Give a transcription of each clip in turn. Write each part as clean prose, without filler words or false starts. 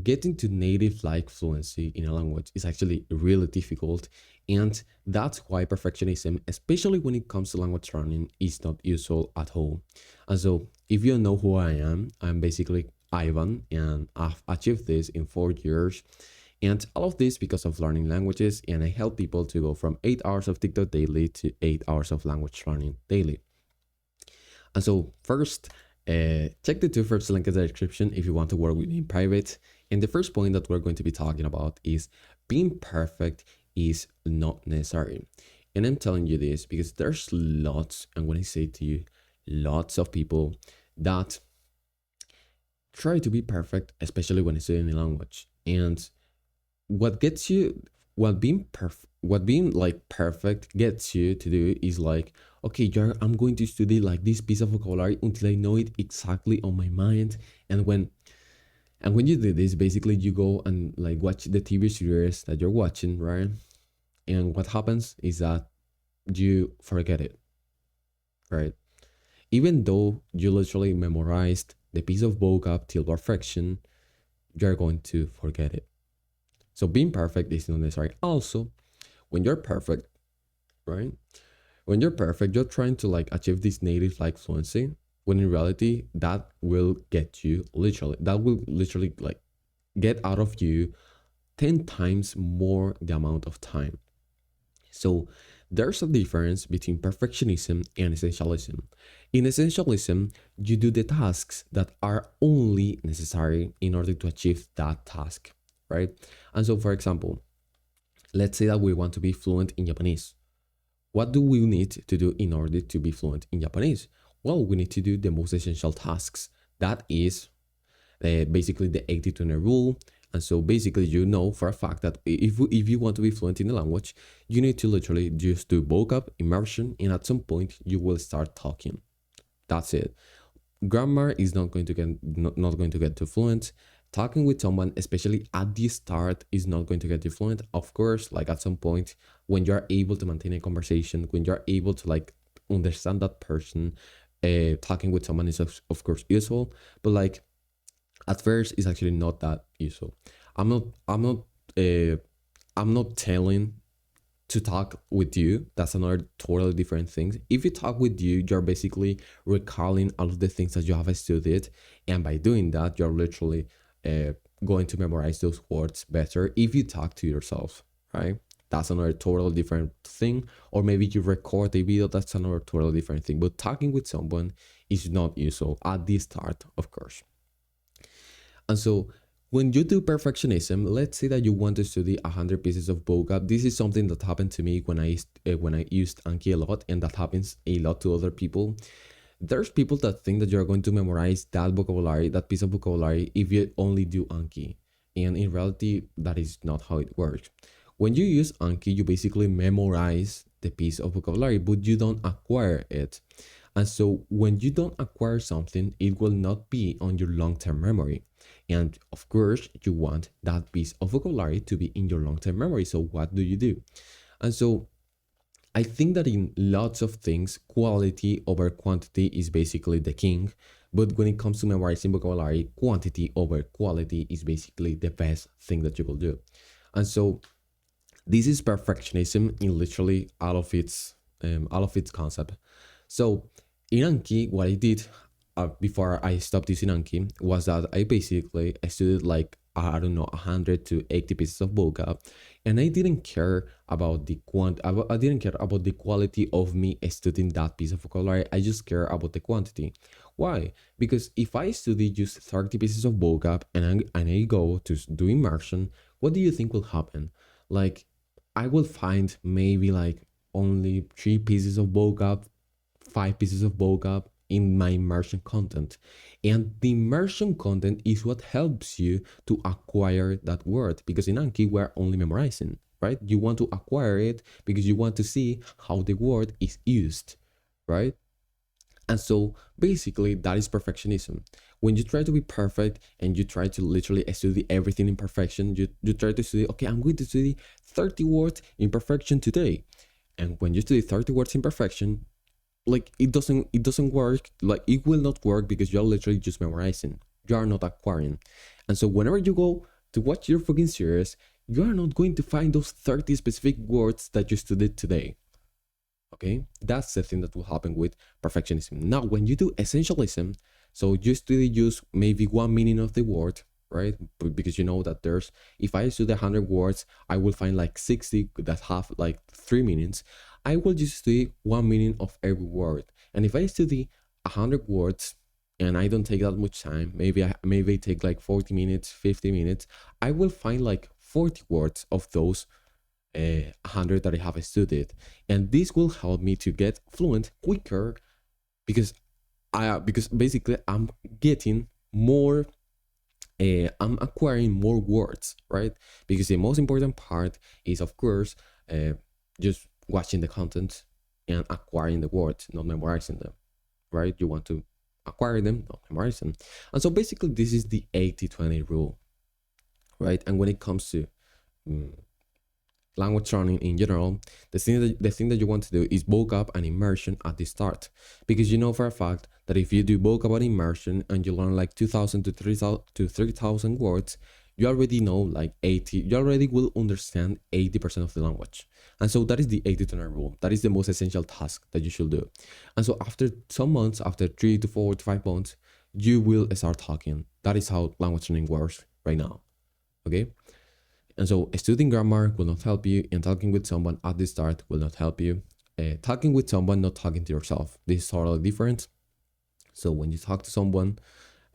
getting to native like fluency in a language is actually really difficult, and that's why perfectionism, especially when it comes to language learning, is not useful at all. And so if you know who I am, I'm basically Ivan, and I've achieved this in 4 years, and all of this because of learning languages, and I help people to go from 8 hours of TikTok daily to 8 hours of language learning daily. And so first, check the two first links in the description if you want to work with me in private. And the first point that we're going to be talking about is being perfect is not necessary. And I'm telling you this because there's lots, and when I say to you, lots of people that try to be perfect, especially when it's in a language. And what gets you what being like perfect gets you to do is like, okay, I'm going to study like this piece of vocabulary until I know it exactly on my mind. And when you do this, basically you go and like watch the TV series that you're watching, right? And what happens is that you forget it, right? Even though you literally memorized the piece of vocab till perfection, you're going to forget it. So being perfect is not necessary. Also, when you're perfect, right? When you're perfect, you're trying to like achieve this native like fluency, when in reality, that will literally like get out of you 10 times more the amount of time. So there's a difference between perfectionism and essentialism. In essentialism, you do the tasks that are only necessary in order to achieve that task, right? And so, for example, let's say that we want to be fluent in Japanese. What do we need to do in order to be fluent in Japanese? Well, we need to do the most essential tasks. That is basically the 80-20 rule. And so basically, you know for a fact that if you want to be fluent in the language, you need to literally just do vocab, immersion, and at some point you will start talking. That's it. Grammar is not going to get too fluent. Talking with someone, especially at the start, is not going to get you fluent. Of course, like at some point, when you're able to maintain a conversation, when you're able to like understand that person, talking with someone is of course useful. But like at first, it's actually not that useful. I'm not. I'm not. Uh, I'm not telling to talk with you. That's another totally different thing. If you talk with you, you're basically recalling all of the things that you have studied, and by doing that, you're literally uh, going to memorize those words better if you talk to yourself, right? That's another totally different thing. Or maybe you record a video, that's another totally different thing. But talking with someone is not useful at the start, of course. And so when you do perfectionism, let's say that you want to study 100 pieces of vocab. This is something that happened to me when I used Anki a lot, and that happens a lot to other people. There's people that think that you're going to memorize that vocabulary, that piece of vocabulary, if you only do Anki. And in reality, that is not how it works. When you use Anki, you basically memorize the piece of vocabulary, but you don't acquire it. And so when you don't acquire something, it will not be on your long-term memory. And of course, you want that piece of vocabulary to be in your long-term memory. So what do? And so I think that in lots of things, quality over quantity is basically the king. But when it comes to memorizing vocabulary, quantity over quality is basically the best thing that you will do. And so this is perfectionism in literally all of its concept. So in Anki, what I did before I stopped using Anki was that I basically studied like I don't know 100 to 80 pieces of vocab, and I didn't care about I didn't care about the quality of me studying that piece of vocabulary. I just care about the quantity. Why? Because if I study just 30 pieces of vocab and I go to do immersion, what do you think will happen? Like I will find maybe like only 3 pieces of vocab, 5 pieces of vocab in my immersion content. And the immersion content is what helps you to acquire that word, because in Anki, we're only memorizing, right? You want to acquire it because you want to see how the word is used, right? And so basically, that is perfectionism. When you try to be perfect and you try to literally study everything in perfection, you try to study, okay, I'm going to study 30 words in perfection today. And when you study 30 words in perfection, like it doesn't work. Like it will not work because you're literally just memorizing, You are not acquiring. And so whenever you go to watch your fucking series, you are not going to find those 30 specific words that you studied today. Okay, that's the thing that will happen with perfectionism. Now when you do essentialism, so you study use maybe one meaning of the word, right? Because you know that there's, if I study 100 words, I will find like 60 that have like three meanings. I will just study one meaning of every word. And if I study 100 words and I don't take that much time, maybe I take like 40 minutes, 50 minutes, I will find like 40 words of those 100 that I have studied, and this will help me to get fluent quicker because because basically I'm getting more. I'm acquiring more words, right? Because the most important part is, of course, just watching the content and acquiring the words, not memorizing them, right? You want to acquire them, not memorize them. And so basically, this is the 80-20 rule, right? And when it comes to mm, language learning in general, the thing that you want to do is vocab and immersion at the start, because you know for a fact that if you do vocab and immersion and you learn like 2,000 to 3,000 words, you already know like 80. You already will understand 80% of the language, and so that is the 80-20 rule. That is the most essential task that you should do, and so after some months, after 3 to 4 to 5 months, you will start talking. That is how language learning works right now. Okay. And so studying grammar will not help you, and talking with someone at the start will not help you. Talking with someone, not talking to yourself. This is totally different. So when you talk to someone,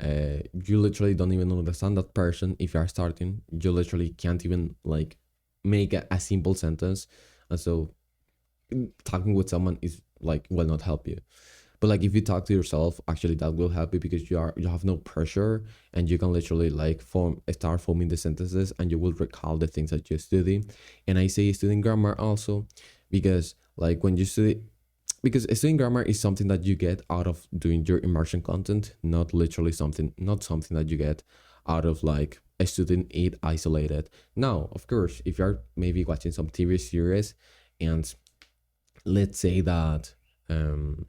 you literally don't even understand that person. If you are starting, you literally can't even like make a simple sentence. And so talking with someone is like will not help you. But like if you talk to yourself, actually that will help you because you have no pressure, and you can literally like start forming the sentences, and you will recall the things that you study. And I say studying grammar also because like when you study, because studying grammar is something that you get out of doing your immersion content, not something that you get out of like studying it isolated. Now, of course, if you're maybe watching some TV series, and let's say that um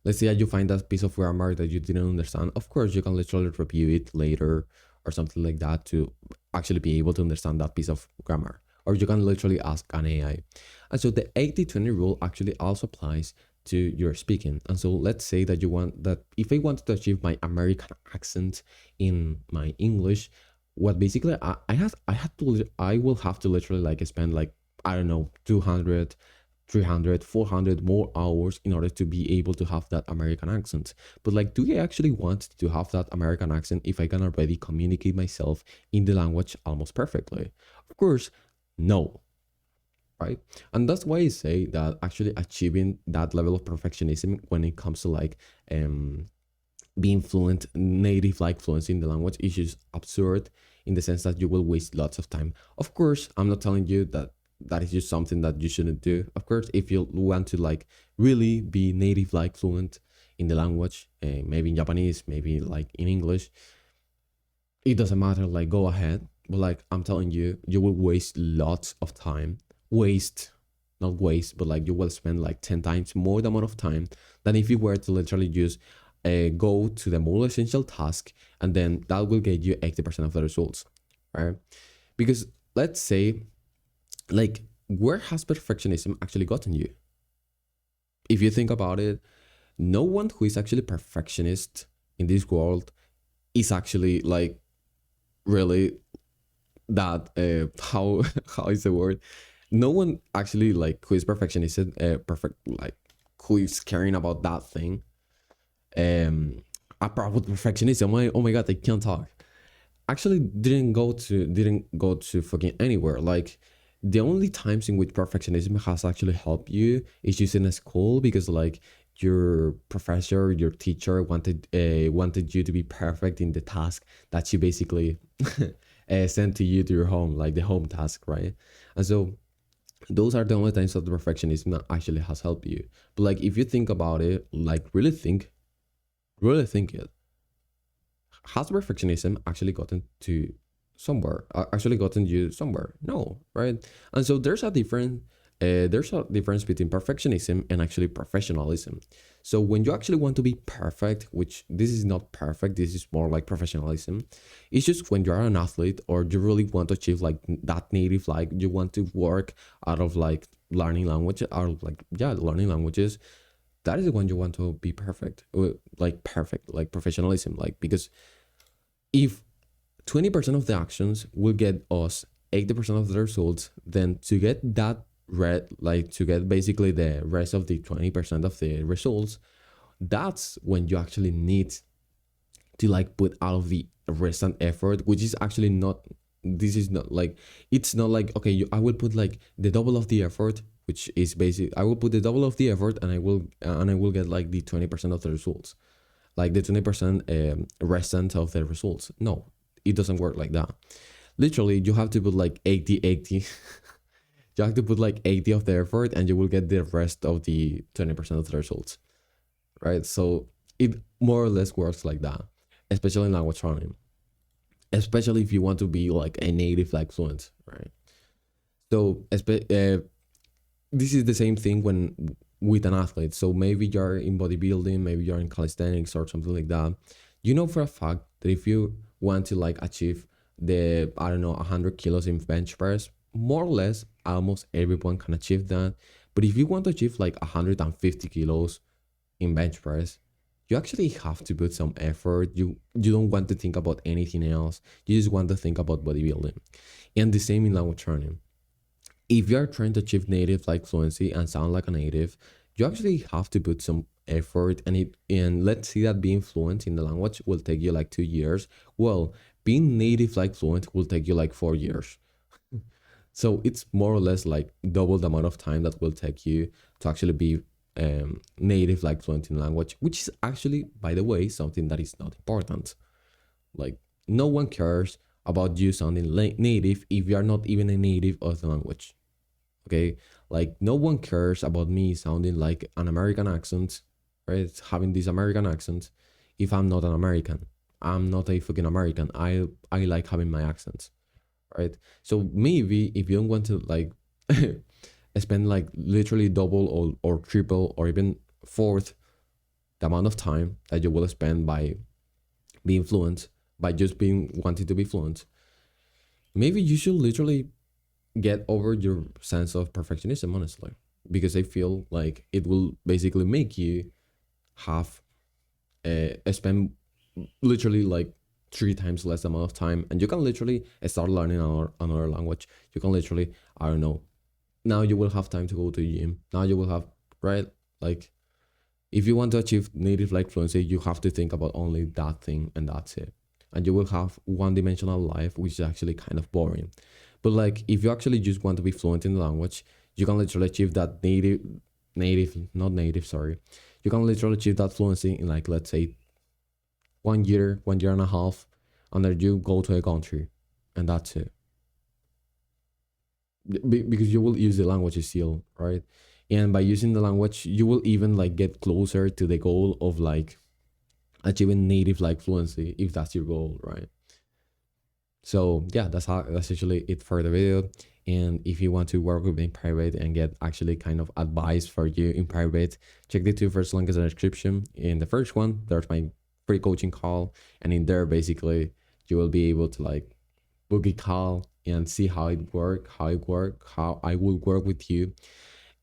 let's say that you find that piece of grammar that you didn't understand, of course you can literally review it later or something like that to actually be able to understand that piece of grammar, or you can literally ask an AI. And so the 80-20 rule actually also applies to your speaking. And so let's say that you want that if I wanted to achieve my American accent in my English, what basically I will have to literally like spend like, I don't know, 200, 300, 400 more hours in order to be able to have that American accent. But like, do I actually want to have that American accent if I can already communicate myself in the language almost perfectly? Of course, no, right? And that's why I say that actually achieving that level of perfectionism when it comes to like being fluent, native like fluency in the language is just absurd, in the sense that you will waste lots of time. Of course, I'm not telling you that that is just something that you shouldn't do. Of course, if you want to like really be native like fluent in the language, maybe in Japanese, maybe like in English, it doesn't matter, like go ahead. But like I'm telling you, you will waste lots of time. Waste, not waste, but like you will spend like 10 times more the amount of time than if you were to literally just go to the more essential task, and then that will get you 80% of the results, right? Because let's say, like, where has perfectionism actually gotten you? If you think about it, no one who is actually perfectionist in this world is actually like really that how how is the word, no one actually like who is perfectionist, perfect, like who is caring about that thing. About perfectionism, oh my god, I can't talk, actually didn't go to fucking anywhere. Like the only times in which perfectionism has actually helped you is just in a school, because like your professor, your teacher wanted you to be perfect in the task that she basically sent to you to your home, like the home task, right? And so those are the only times that the perfectionism actually has helped you. But like if you think about it, like really think it, has perfectionism actually gotten to somewhere, actually gotten you somewhere? No, right? And so there's a difference, There's a difference between perfectionism and actually professionalism. So when you actually want to be perfect, which this is not perfect, this is more like professionalism. It's just when you're an athlete or you really want to achieve like that native, like you want to work out of like learning language or like yeah, learning languages. That is when you want to be perfect, like perfect, like professionalism, like because if 20% of the actions will get us 80% of the results, then to get that red, like to get basically the rest of the 20% of the results, that's when you actually need to like put all of the rest and effort, which is actually not, this is not like, it's not like, okay, I will put like the double of the effort, which is basic. I will put the double of the effort and I will get like the 20% of the results, like the 20% restant of the results. No, it doesn't work like that. Literally, you have to put like 80. You have to put like 80 of the effort and you will get the rest of the 20% of the results, right? So it more or less works like that, especially in language learning, especially if you want to be like a native like fluent, right? So this is the same thing when with an athlete. So maybe you're in bodybuilding, maybe you're in calisthenics or something like that. You know for a fact that if you want to like achieve the, I don't know, 100 kilos in bench press, more or less almost everyone can achieve that. But if you want to achieve like 150 kilos in bench press, you actually have to put some effort. You don't want to think about anything else. You just want to think about bodybuilding. And the same in language learning. If you're trying to achieve native like fluency and sound like a native, you actually have to put some effort, and let's see that being fluent in the language will take you like 2 years. Well, being native like fluent will take you like 4 years. So it's more or less like double the amount of time that will take you to actually be native like fluent in language, which is actually, by the way, something that is not important. Like no one cares about you sounding native if you are not even a native of the language. Okay, like no one cares about me sounding like an American accent, right? Having this American accent if I'm not an American. I'm not a fucking American. I like having my accents, right? So maybe if you don't want to like spend like literally double or triple or even fourth the amount of time that you will spend by being fluent, by just being wanting to be fluent, maybe you should literally get over your sense of perfectionism, honestly, because I feel like it will basically make you have spend literally like 3 times less amount of time, and you can literally start learning another language. You can literally, I don't know, now you will have time to go to the gym. Now you will have, right, like if you want to achieve native like fluency, you have to think about only that thing and that's it. And you will have one dimensional life, which is actually kind of boring. But like if you actually just want to be fluent in the language, you can literally achieve that not native, sorry. You can literally achieve that fluency in like, let's say 1 year, 1 year and a half, and then you go to a country and that's it. Because you will use the language still, right? And by using the language, you will even like get closer to the goal of like achieving native like fluency if that's your goal, right? So yeah, that's actually it for the video. And if you want to work with me in private and get actually kind of advice for you in private, check the two first links in the description. In the first one, there's my free coaching call, and in there basically you will be able to like book a call and see how how I will work with you.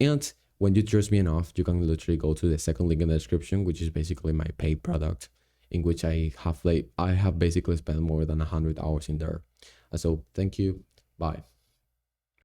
And when you trust me enough, you can literally go to the second link in the description, which is basically my paid product, in which I have basically spent more than 100 hours in there. So thank you. Bye.